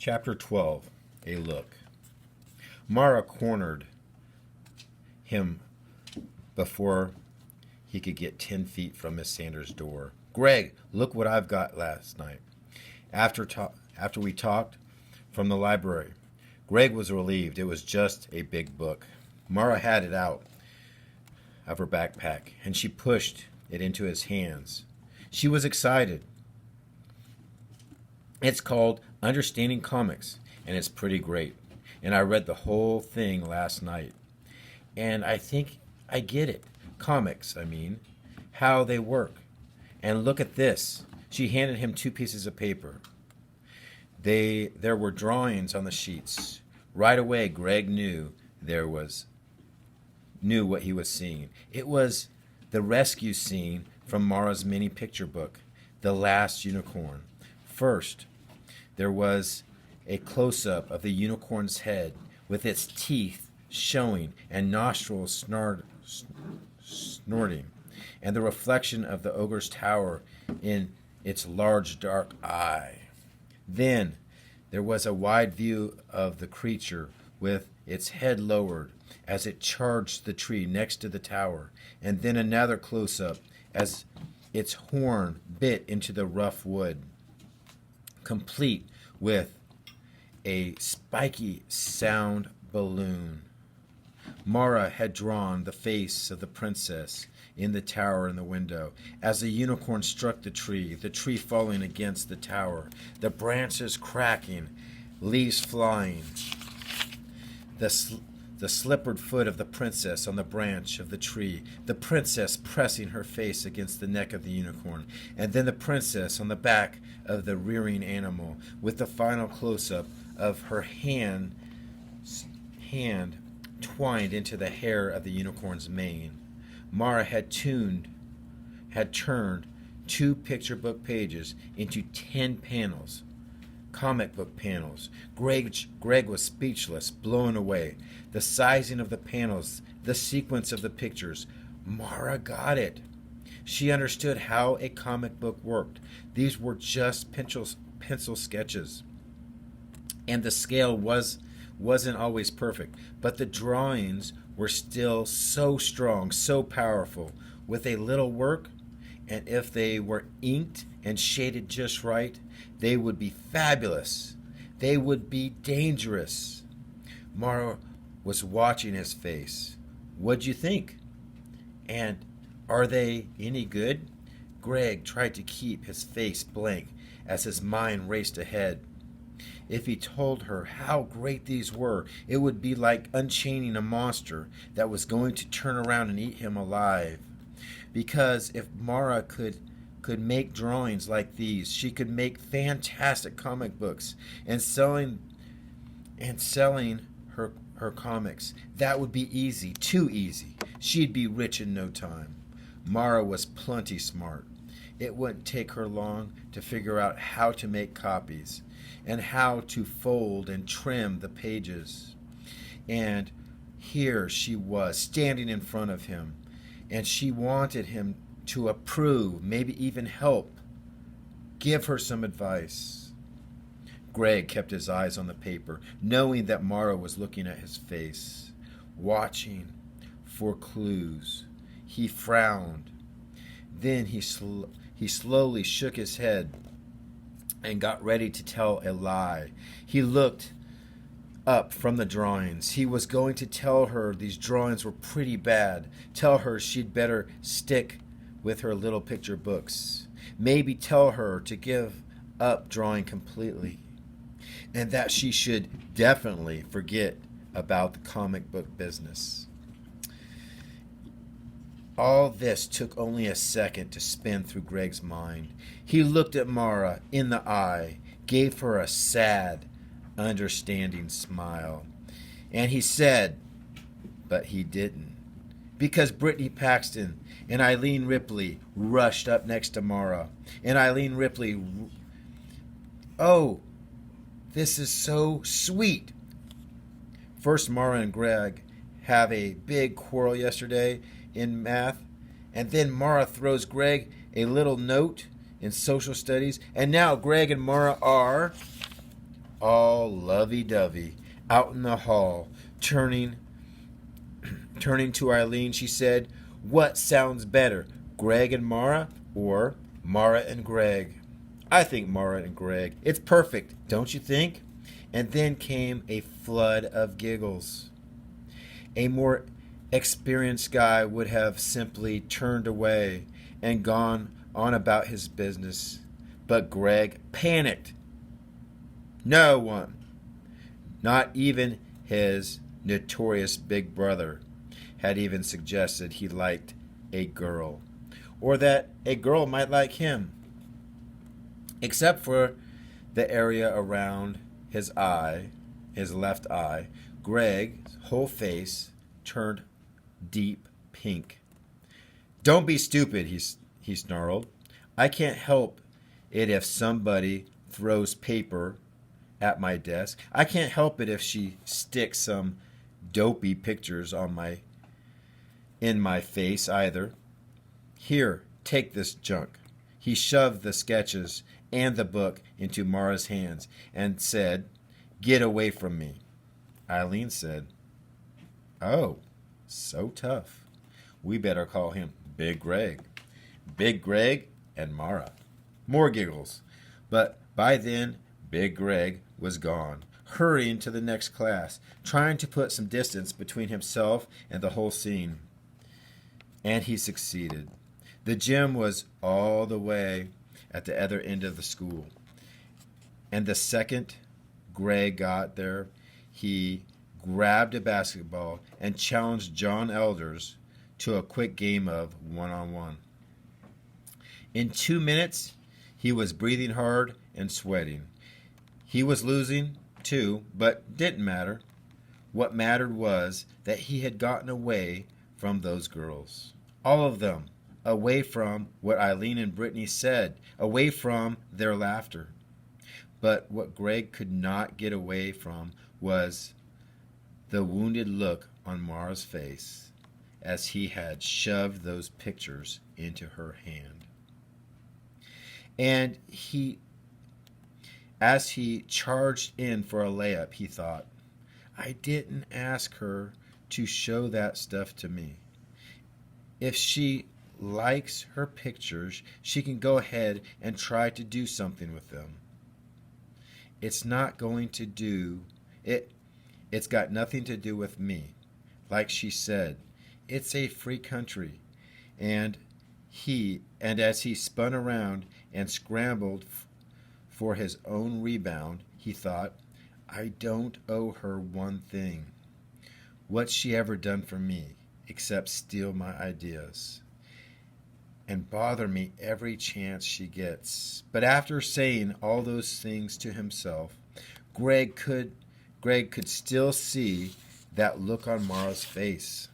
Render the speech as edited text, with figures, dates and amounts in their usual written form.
Chapter 12. A Look. Mara cornered him before he could get 10 feet from Miss Sanders' door. "Greg, look what I've got last night. After we talked from the library." Greg was relieved. It was just a big book. Mara had it out of her backpack, and she pushed it into his hands. She was excited. "It's called Understanding Comics, and it's pretty great. And I read the whole thing last night. And I think I get it. Comics, I mean. How they work. And look at this." She handed him 2 pieces of paper. There were drawings on the sheets. Right away, Greg knew what he was seeing. It was the rescue scene from Mara's mini picture book, The Last Unicorn. First, there was a close-up of the unicorn's head with its teeth showing and nostrils snorting, and the reflection of the ogre's tower in its large dark eye. Then there was a wide view of the creature with its head lowered as it charged the tree next to the tower, and then another close-up as its horn bit into the rough wood, complete with a spiky sound balloon. Mara had drawn the face of the princess in the tower in the window. As the unicorn struck the tree falling against the tower, the branches cracking, leaves flying, the slippered foot of the princess on the branch of the tree, the princess pressing her face against the neck of the unicorn, and then the princess on the back of the rearing animal, with the final close-up of her hand twined into the hair of the unicorn's mane. Mara had turned 2 picture book pages into 10 panels, comic book panels. Greg was speechless, blown away. The sizing of the panels, the sequence of the pictures. Mara got it. She understood how a comic book worked. These were just pencil sketches, and the scale wasn't always perfect, but the drawings were still so strong, so powerful. With a little work, and if they were inked and shaded just right, they would be fabulous. They would be dangerous. Mara was watching his face. "What'd you think? And are they any good?" Greg tried to keep his face blank as his mind raced ahead. If he told her how great these were, it would be like unchaining a monster that was going to turn around and eat him alive. Because if Mara could make drawings like these, she could make fantastic comic books and selling her comics. That would be easy, too easy. She'd be rich in no time. Mara was plenty smart. It wouldn't take her long to figure out how to make copies and how to fold and trim the pages. And here she was, standing in front of him, and she wanted him to approve, maybe even help, give her some advice. Greg kept his eyes on the paper, knowing that Mara was looking at his face, watching for clues. He frowned. Then he slowly shook his head and got ready to tell a lie. He looked up from the drawings. He was going to tell her these drawings were pretty bad, tell her she'd better stick with her little picture books, maybe tell her to give up drawing completely, and that she should definitely forget about the comic book business. All this took only a second to spin through Greg's mind. He looked at Mara in the eye, gave her a sad, understanding smile, and he said, but he didn't, because Brittany Paxton and Eileen Ripley rushed up next to Mara, and Eileen Ripley, "Oh, this is so sweet." First, Mara and Greg have a big quarrel yesterday in math, and then Mara throws Greg a little note in social studies, and now Greg and Mara are all lovey-dovey, out in the hall. Turning to Eileen, she said, "What sounds better, Greg and Mara, or Mara and Greg?" "I think Mara and Greg. It's perfect, don't you think?" And then came a flood of giggles. A more experienced guy would have simply turned away and gone on about his business. But Greg panicked. No one, not even his notorious big brother, had even suggested he liked a girl, or that a girl might like him, except for the area around his eye, his left eye. Greg's whole face turned deep pink. "Don't be stupid," he snarled. "I can't help it if somebody throws paper at my desk. I can't help it if she sticks some dopey pictures in my face either. Here, take this junk." He shoved the sketches and the book into Mara's hands and said, "Get away from me." Eileen said, "Oh, so tough. We better call him Big Greg." Big Greg and Mara. More giggles. But by then, Big Greg was gone, hurrying to the next class, trying to put some distance between himself and the whole scene. And he succeeded. The gym was all the way at the other end of the school. And the second Greg got there, he grabbed a basketball and challenged John Elders to a quick game of one-on-one. In 2 minutes, he was breathing hard and sweating. He was losing, too, but didn't matter. What mattered was that he had gotten away from those girls. All of them. Away from what Eileen and Brittany said. Away from their laughter. But what Greg could not get away from was the wounded look on Mara's face as he had shoved those pictures into her hand. And as he charged in for a layup, he thought, "I didn't ask her to show that stuff to me. If she likes her pictures, she can go ahead and try to do something with them. It's not going to do it. It's got nothing to do with me. Like she said, it's a free country." And as he spun around and scrambled for his own rebound, he thought, "I don't owe her one thing. What's she ever done for me except steal my ideas and bother me every chance she gets?" But after saying all those things to himself, Greg could still see that look on Mara's face.